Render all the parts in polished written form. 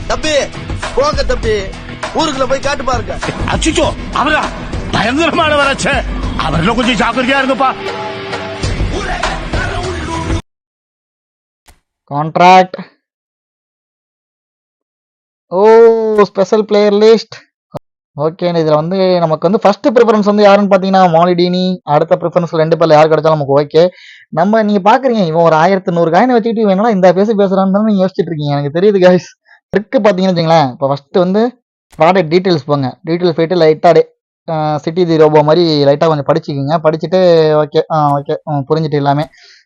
தம்பி போங்க தம்பி, ஊருக்குள்ள போய் காட்டு பாருங்க. அச்சுச்சோ அவரா பயங்கரமான வளர்ச்சி, அவர்ல கொஞ்சம் ஜாக்கிரதையா இருங்கப்பா. கான்ட்ராக்ட். ஓ ஸ்பெஷல் பிளேயர் லிஸ்ட். ஓகே, இதுல வந்து நமக்கு வந்து ஃபர்ஸ்ட் ப்ரிஃபரன்ஸ் வந்து யாருன்னு பாத்தீங்கன்னா மாலிடினி. அடுத்த ப்ரிஃபரன்ஸ் 2 பேர்ல யார் கிடைச்சாலும் நமக்கு ஓகே. நம்ம நீங்க பாக்குறீங்க இவன் ஒரு 1100 காயினை வச்சுக்கிட்டு வேணா இந்த பேசுறான்னு நீங்க யோசிச்சுட்டு இருக்கீங்க, எனக்கு தெரியுது கைஸ். ட்ரிக்கு பாத்தீங்கன்னு வச்சுங்களேன். இப்போ ஃபர்ஸ்ட் வந்து ப்ராடக்ட் டீட்டெயில்ஸ் போங்க. டீட்டெயில்ஸ் போயிட்டு லைட்டா சிட்டி தி ரோபோ மாதிரி லைட்டா கொஞ்சம் படிச்சுக்கிங்க. படிச்சுட்டு ஓகே ஓகே புரிஞ்சுட்டு எல்லாமே.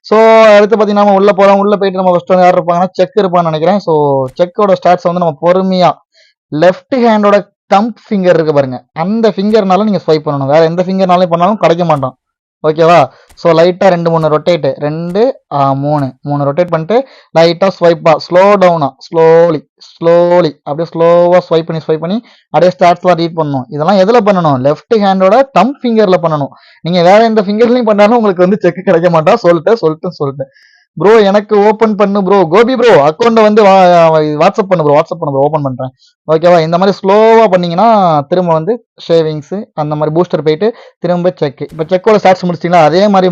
ஸோ அடுத்து பார்த்தீங்கன்னா நம்ம உள்ள போகிறோம். உள்ள போயிட்டு நம்ம ஃபர்ஸ்ட் வந்து யார் இருப்பாங்கன்னா செக் இருப்பான்னு நினைக்கிறேன். ஸோ செக்கோட ஸ்டாட்ஸ் வந்து நம்ம பொறுமையா லெஃப்ட் ஹேண்டோட தம்ப் ஃபிங்கர் இருக்கு பாருங்க, அந்த ஃபிங்கர்னால நீங்க ஸ்வைப் பண்ணணும். வேற எந்த ஃபிங்கர்னாலும் பண்ணாலும் கிடைக்க மாட்டோம். ஓகேவா? ஸோ லைட்டா 2-3 ரொட்டேட், 2-3 ரொட்டேட் பண்ணிட்டு லைட்டா ஸ்வைப்பா ஸ்லோ டவுனா ஸ்லோலி அப்படியே ஸ்லோவா ஸ்வைப் பண்ணி அப்படியே ஸ்டார்ட்ஸ்லாம் ரீட் பண்ணணும். இதெல்லாம் எதுல பண்ணணும்? லெஃப்ட் ஹேண்டோட தம்ப் ஃபிங்கர்ல பண்ணணும். நீங்க வேற எந்த ஃபிங்கர்லையும் பண்ணாலும் உங்களுக்கு வந்து செக் கிடைக்க மாட்டா. சொல்லிட்டேன் ப்ரோ எனக்கு ஓபன் பண்ணு ப்ரோ. கோபி ப்ரோ அக்கௌண்ட்டை வந்து வாட்ஸ்அப் பண்ணு ப்ரோ ஓபன் பண்றேன். ஓகேவா? இந்த மாதிரி ஸ்லோவா பண்ணீங்கன்னா திரும்ப வந்து ஷேவிங்ஸ் அந்த மாதிரி பூஸ்டர் போயிட்டு திரும்ப செக். இப்போ செக்கோட ஸ்டார்ட்ஸ் முடிச்சிட்டீங்களா? அதே மாதிரி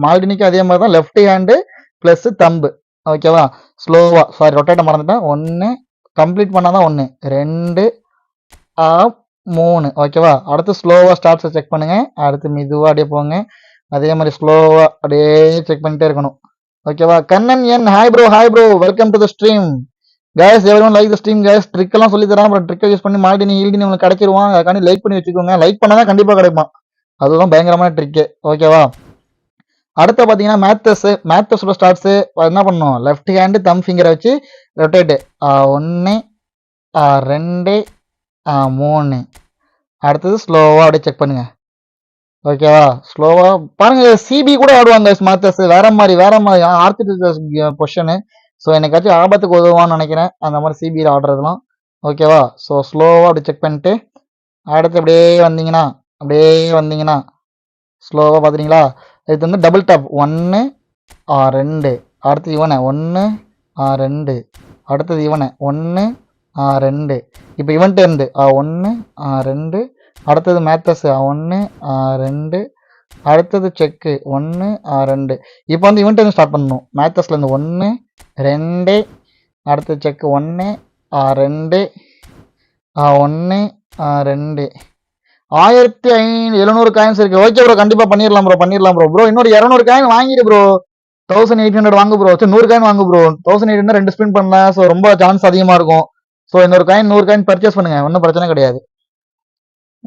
மால்டினிக்கு அதே மாதிரி தான் லெஃப்ட் ஹேண்டு பிளஸ் தம்பு. ஓகேவா? ஸ்லோவா ரொட்டேட்டை மறந்துட்டேன். 1 கம்ப்ளீட் பண்ணாதான் 1 2 3. ஓகேவா? அடுத்து ஸ்லோவா ஸ்டார்ட்ஸை செக் பண்ணுங்க. அடுத்து மெதுவா அப்படியே போங்க. அதே மாதிரி ஸ்லோவா அப்படியே செக் பண்ணிட்டே இருக்கணும். ஓகேவா? கண்ணன் என் hi bro welcome to the stream guys. Everyone like the stream guys. Trick எல்லாம் சொல்லி தரான். அப்புறம் ட்ரிக்கை யூஸ் பண்ணி மால்டினி ஈல்டினி உங்களுக்கு கிடைச்சிருவான். அதுக்காண்டி லைக் பண்ணி வச்சுக்கோங்க. லைக் பண்ணாதான் கண்டிப்பா கிடைப்பான். அதுதான் பயங்கரமான ட்ரிக்கு. ஓகேவா? அடுத்து பாத்தீங்கன்னா மேத்தஸோட ஸ்டார்ட்ஸ் என்ன பண்ணணும்? லெஃப்ட் ஹேண்டு தம் ஃபிங்கரை வச்சு ரொட்டேட்டு 1 2 3. அடுத்தது ஸ்லோவா அப்படியே செக் பண்ணுங்க. ஓகேவா? ஸ்லோவா பாருங்க. சிபி கூட ஆடுவாங்க மேத்தஸ். வேற மாதிரி ஆர்த்திடிக்ஸ் பொசிஷனு. ஸோ எனக்காச்சும் ஆபத்துக்கு உதவான்னு நினைக்கிறேன் அந்த மாதிரி சிபியில் ஆடுறதுலாம். ஓகேவா? ஸோ ஸ்லோவா அப்படி செக் பண்ணிட்டு அடுத்து அப்படியே வந்தீங்கன்னா ஸ்லோவா பாத்தீங்களா? இது வந்து டபுள் டாப் 1 2. அடுத்து இவனை 1 2. அடுத்தது இவனை 1 2. இப்போ இவன்ட்டு இருந்து 1 2. அடுத்தது மேத்தஸ் 1 2. அடுத்தது செக்கு 1 2. இப்போ வந்து இவன்ட்டு இருந்து ஸ்டார்ட் பண்ணணும். மேத்தஸ்ல இருந்து 1 2. அடுத்தது செக்கு 1 2 1 2. 1700 காயின்ஸ் இருக்கு. ஓகே ப்ரோ, கண்டிப்பா பண்ணிடலாம் ப்ரோ. இன்னொரு 200 காயின் வாங்கிடு ப்ரோ. 1800 வாங்கு ப்ரோ. 100 காயின் வாங்கு ப்ரோ. 1800 2 ஸ்பின் பண்ணலாம். ஸோ ரொம்ப சான்ஸ் அதிகமா இருக்கும். ஸோ 100 காயின் பர்ச்சேஸ் பண்ணுங்க, ஒன்றும் பிரச்சனை கிடையாது.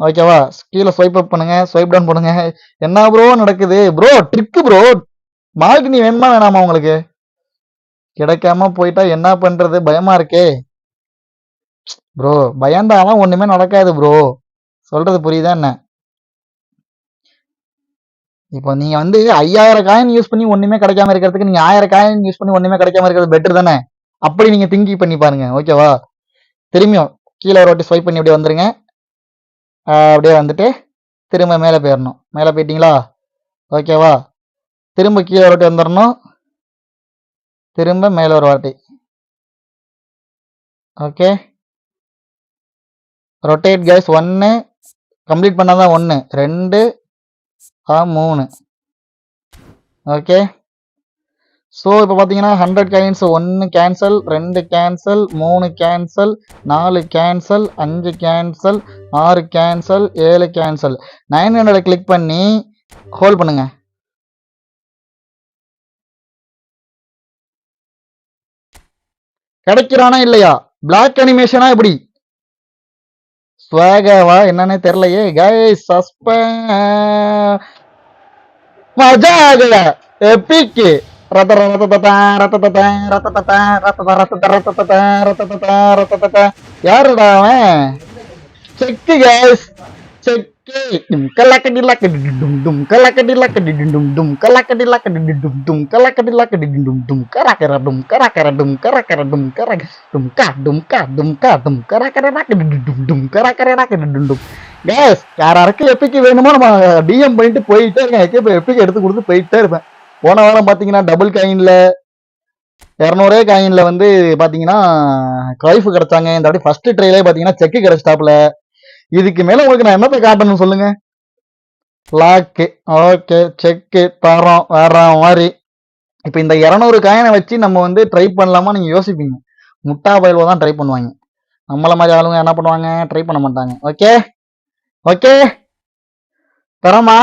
ஓகேவா? கீழே ஸ்வைப் அப் பண்ணுங்க, ஸ்வைப் டவுன் பண்ணுங்க. என்ன ப்ரோ நடக்குது ப்ரோ? Trick bro. மால்டினி வேணுமா வேணாமா உங்களுக்கு? கிடைக்காம போயிட்டா என்ன பண்றது? பயமா இருக்கே ப்ரோ. பயந்தாலாம் ஒண்ணுமே நடக்காது ப்ரோ. சொல்றது புரியுதா என்ன? இப்போ நீங்க வந்து 5000 காயின் யூஸ் பண்ணி ஒண்ணுமே கிடைக்காம இருக்கிறதுக்கு நீங்க 1000 காயின் யூஸ் பண்ணி ஒண்ணுமே கிடைக்காம இருக்கிறது பெட்டர் தானே? அப்படி நீங்க திங்கி பண்ணி பாருங்க. ஓகேவா? திரும்பியும் கீழே ஒரு வாட்டி ஸ்வைப் பண்ணி அப்படியே வந்துருங்க. அப்படியே வந்துட்டு திரும்ப மேலே போயிடணும். மேலே போயிட்டீங்களா? ஓகேவா? திரும்ப கீழே ஒரு வாட்டி வந்துடணும். திரும்ப மேலே ஒரு வாட்டி. Okay, rotate guys. 1 கம்ப்ளீட் பண்ணாதான் 1 2 3. ஓகே, ஸோ இப்போ பார்த்தீங்கன்னா 100 coins. 1 cancel, 2 cancel, 3 cancel, 4 cancel, 5 cancel, 6 cancel, 7 cancel. 900 click பண்ணி ஹோல்ட் பண்ணுங்க. கிடைக்கிறானா இல்லையா? பிளாக் அனிமேஷனா எப்படி? ஸ்வாகவா என்னன்னே தெரியலையே கைஸ். மஜா ஆகல. எபிக் யாருடா அவன்? செக்கு கைஸ், செக்கு. யாராருக்கு எப்பிக்கு வேணுமோ நம்ம டிஎம் பண்ணிட்டு போயிட்டே இருக்கேன். எப்பிக்கு எடுத்து கொடுத்து போயிட்டே இருப்பேன். போன வாரம் பாத்தீங்கன்னா டபுள் காயின்ல 200 காயின்ல வந்து பாத்தீங்கன்னா கைஃப் கிடைச்சாங்க. இந்த வாட்டி ஃபர்ஸ்ட் ட்ரைலே பாத்தீங்கன்னா செக் கிடைச்சிட்டாப்ல. இதுக்கு மேல உங்களுக்கு நான் என்னத்தை காட்டணும் சொல்லுங்க? லாக்கு, ஓகே, செக்கு தரோம் வேற மாதிரி. இப்ப இந்த 200 காயினை வச்சு நம்ம வந்து ட்ரை பண்ணலாமா நீங்க யோசிப்பீங்க. முட்டா பயில்வா தான் ட்ரை பண்ணுவாங்க. நம்மள மாதிரி ஆளுங்க என்ன பண்ணுவாங்க? ட்ரை பண்ண மாட்டாங்க. ஓகே ஓகே தரமா